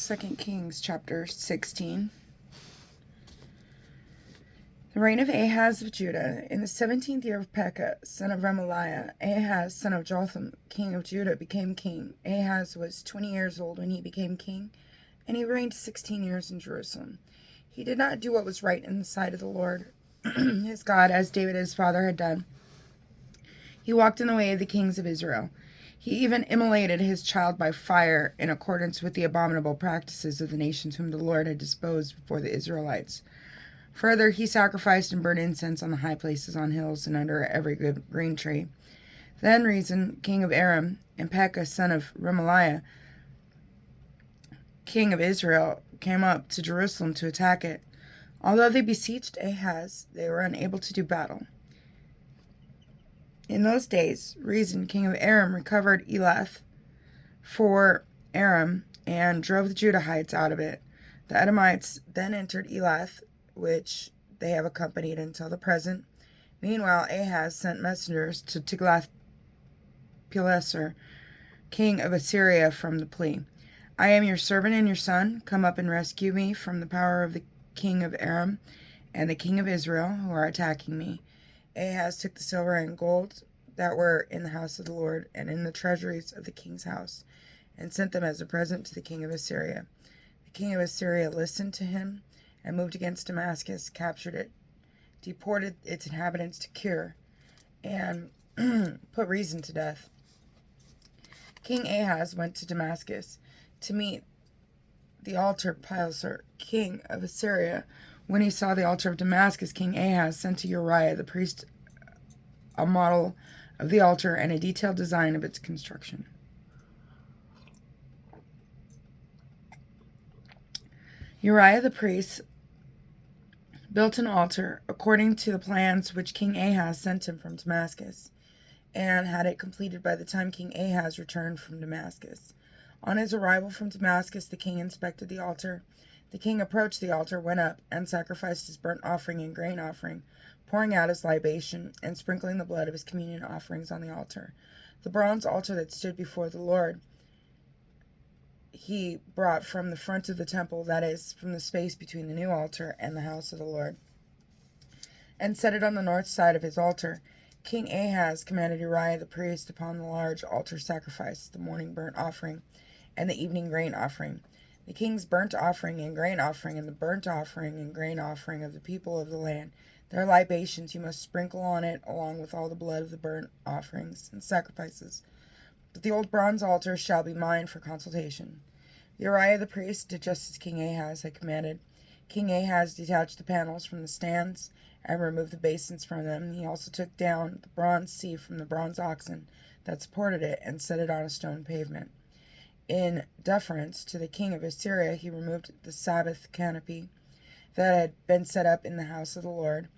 2 Kings chapter 16. The reign of Ahaz of Judah. In the 17th year of Pekah, son of Remaliah, Ahaz, son of Jotham, king of Judah, became king. Ahaz was 20 years old when he became king, and he reigned 16 years in Jerusalem. He did not do what was right in the sight of the Lord his God, as David his father had done. He walked in the way of the kings of Israel. He even immolated his child by fire in accordance with the abominable practices of the nations whom the Lord had disposed before the Israelites. Further, he sacrificed and burned incense on the high places on hills and under every good green tree. Then Rezin, king of Aram, and Pekah, son of Remaliah, king of Israel, came up to Jerusalem to attack it. Although they besieged Ahaz, they were unable to do battle. In those days, Rezin, king of Aram, recovered Elath for Aram and drove the Judahites out of it. The Edomites then entered Elath, which they have accompanied until the present. Meanwhile, Ahaz sent messengers to Tiglath-Pileser, king of Assyria, from the plea, I am your servant and your son. Come up and rescue me from the power of the king of Aram and the king of Israel, who are attacking me. Ahaz took the silver and gold that were in the house of the Lord and in the treasuries of the king's house, and sent them as a present to the king of Assyria. The king of Assyria listened to him and moved against Damascus, captured it, deported its inhabitants to Kir, and put Rezin to death. King Ahaz went to Damascus to meet the Altar-Pileser, king of Assyria. When he saw the altar of Damascus, King Ahaz sent to Uriah the priest a model of the altar and a detailed design of its construction. Uriah the priest built an altar according to the plans which King Ahaz sent him from Damascus, and had it completed by the time King Ahaz returned from Damascus. On his arrival from Damascus, the king inspected the altar. The king approached the altar, went up, and sacrificed his burnt offering and grain offering, pouring out his libation, and sprinkling the blood of his communion offerings on the altar. The bronze altar that stood before the Lord he brought from the front of the temple, that is, from the space between the new altar and the house of the Lord, and set it on the north side of his altar. King Ahaz commanded Uriah the priest upon the large altar sacrifice, the morning burnt offering, and the evening grain offering. The king's burnt offering and grain offering, and the burnt offering and grain offering of the people of the land, their libations you must sprinkle on it, along with all the blood of the burnt offerings and sacrifices. But the old bronze altar shall be mine for consultation. Uriah the priest did just as King Ahaz had commanded. King Ahaz detached the panels from the stands and removed the basins from them. He also took down the bronze sieve from the bronze oxen that supported it and set it on a stone pavement. In deference to the king of Assyria, he removed the Sabbath canopy that had been set up in the house of the Lord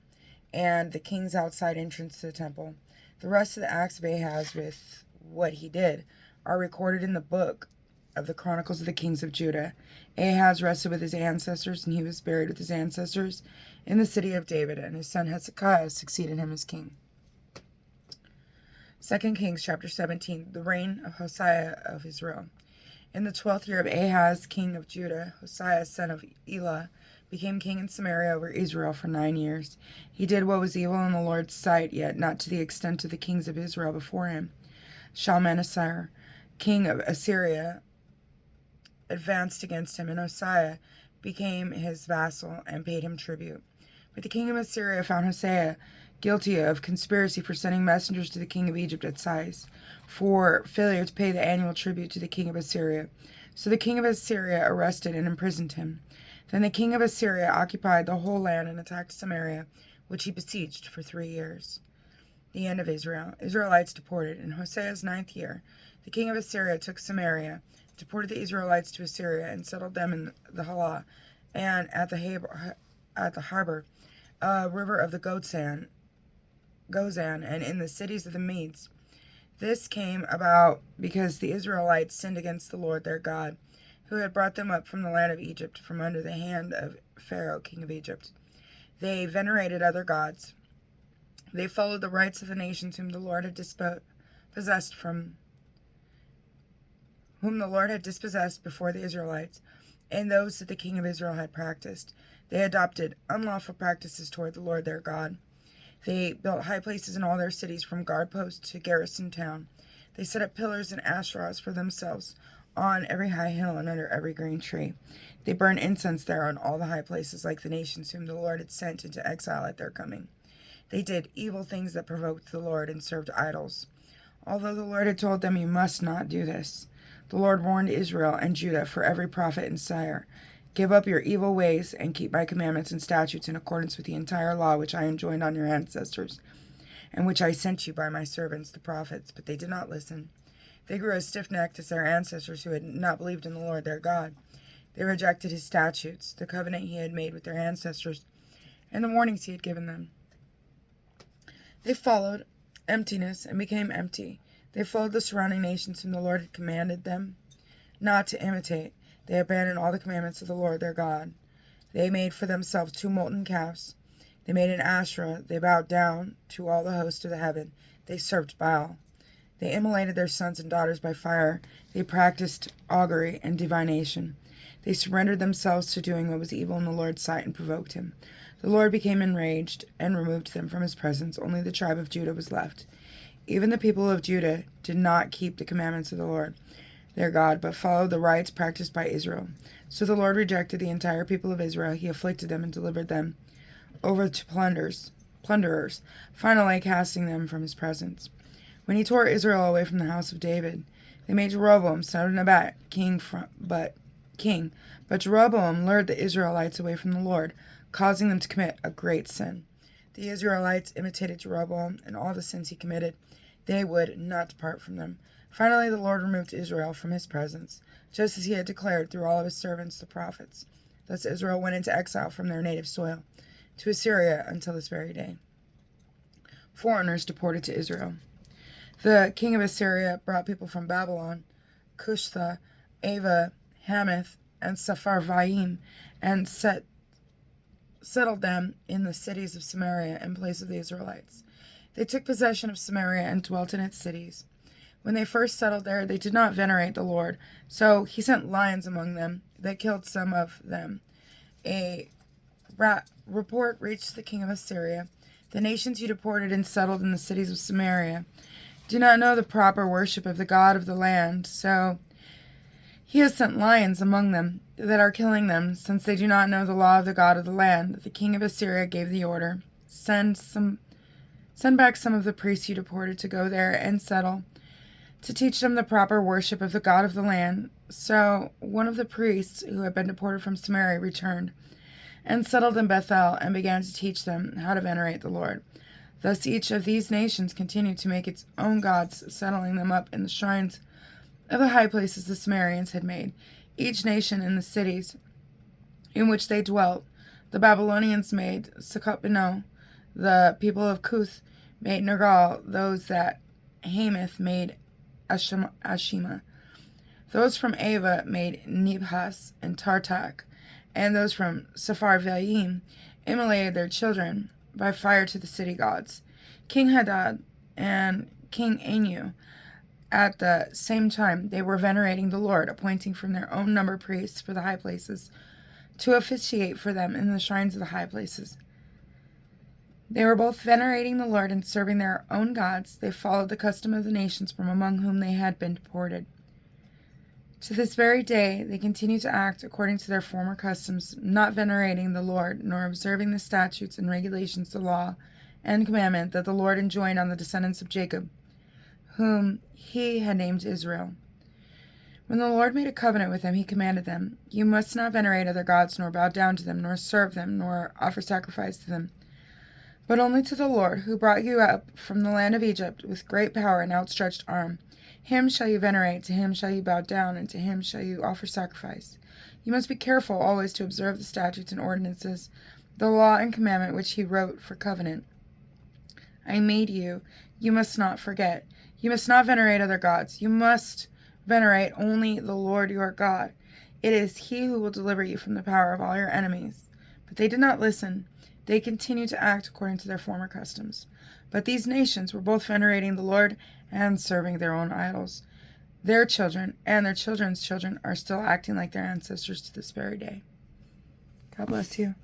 and the king's outside entrance to the temple. The rest of the acts of Ahaz with what he did are recorded in the book of the Chronicles of the Kings of Judah. Ahaz rested with his ancestors, and he was buried with his ancestors in the city of David, and his son Hezekiah succeeded him as king. 2 Kings chapter 17. The reign of Hosea of Israel. In the 12th year of Ahaz, king of Judah, Hosea, son of Elah, became king in Samaria over Israel for 9 years. He did what was evil in the Lord's sight, yet not to the extent of the kings of Israel before him. Shalmaneser, king of Assyria, advanced against him, and Hosea became his vassal and paid him tribute. But the king of Assyria found Hosea guilty of conspiracy for sending messengers to the king of Egypt at Sais, for failure to pay the annual tribute to the king of Assyria. So the king of Assyria arrested and imprisoned him. Then the king of Assyria occupied the whole land and attacked Samaria, which he besieged for 3 years. The end of Israel. Israelites deported. In Hosea's 9th year, the king of Assyria took Samaria, deported the Israelites to Assyria, and settled them in the Halah, and at the harbor, river of the Gozan, and in the cities of the Medes. This came about because the Israelites sinned against the Lord their God, who had brought them up from the land of Egypt, from under the hand of Pharaoh, king of Egypt. They venerated other gods. They followed the rites of the nations whom the Lord had dispossessed before the Israelites, and those that the king of Israel had practiced. They adopted unlawful practices toward the Lord their God. They built high places in all their cities, from guard post to garrison town. They set up pillars and Asherahs for themselves on every high hill and under every green tree. They burned incense there on all the high places, like the nations whom the Lord had sent into exile at their coming. They did evil things that provoked the Lord and served idols. Although the Lord had told them, "You must not do this," the Lord warned Israel and Judah for every prophet and seer, "Give up your evil ways and keep my commandments and statutes in accordance with the entire law which I enjoined on your ancestors, and which I sent you by my servants the prophets." But they did not listen. They grew as stiff-necked as their ancestors who had not believed in the Lord their God. They rejected his statutes, the covenant he had made with their ancestors, and the warnings he had given them. They followed emptiness and became empty. They followed the surrounding nations whom the Lord had commanded them not to imitate. They abandoned all the commandments of the Lord their God. They made for themselves 2 molten calves. They made an Asherah. They bowed down to all the host of the heaven. They served Baal. They immolated their sons and daughters by fire. They practiced augury and divination. They surrendered themselves to doing what was evil in the Lord's sight and provoked him. The Lord became enraged and removed them from his presence. Only the tribe of Judah was left. Even the people of Judah did not keep the commandments of the Lord their God, but followed the rites practiced by Israel. So the Lord rejected the entire people of Israel. He afflicted them and delivered them over to plunderers, finally casting them from his presence. When he tore Israel away from the house of David, they made Jeroboam, son of Nebat, king. But Jeroboam lured the Israelites away from the Lord, causing them to commit a great sin. The Israelites imitated Jeroboam, and all the sins he committed, they would not depart from them. Finally, the Lord removed Israel from his presence, just as he had declared through all of his servants the prophets. Thus Israel went into exile from their native soil to Assyria until this very day. Foreigners deported to Israel. The king of Assyria brought people from Babylon, Cushtha, Ava, Hamath, and Sepharvaim, and settled them in the cities of Samaria in place of the Israelites. They took possession of Samaria and dwelt in its cities. When they first settled there, they did not venerate the Lord, so he sent lions among them that killed some of them. A report reached the king of Assyria. The nations you deported and settled in the cities of Samaria do not know the proper worship of the God of the land, so he has sent lions among them that are killing them, since they do not know the law of the God of the land. The king of Assyria gave the order, Send back some of the priests you deported to go there and settle, to teach them the proper worship of the God of the land. So one of the priests who had been deported from Samaria returned and settled in Bethel and began to teach them how to venerate the Lord. Thus each of these nations continued to make its own gods, settling them up in the shrines of the high places the Sumerians had made, each nation in the cities in which they dwelt. The Babylonians made Succoth-Benoth, the people of Cuth made Nergal, those that Hamath made Ashima, those from Ava made Nibhaz and Tartak, and those from Sepharvaim immolated their children by fire to the city gods. King Hadad and King Anu, at the same time, they were venerating the Lord, appointing from their own number priests for the high places to officiate for them in the shrines of the high places. They were both venerating the Lord and serving their own gods. They followed the custom of the nations from among whom they had been deported. To this very day, they continue to act according to their former customs, not venerating the Lord, nor observing the statutes and regulations, the law and commandment that the Lord enjoined on the descendants of Jacob, whom he had named Israel. When the Lord made a covenant with them, he commanded them, "You must not venerate other gods, nor bow down to them, nor serve them, nor offer sacrifice to them, but only to the Lord, who brought you up from the land of Egypt with great power and outstretched arm. Him shall you venerate, to him shall you bow down, and to him shall you offer sacrifice. You must be careful always to observe the statutes and ordinances, the law and commandment which he wrote for covenant. I made you. You must not forget. You must not venerate other gods. You must venerate only the Lord your God. It is he who will deliver you from the power of all your enemies." But they did not listen. They continued to act according to their former customs. But these nations were both venerating the Lord and serving their own idols. their children and their children's children are still acting like their ancestors to this very day. God bless you.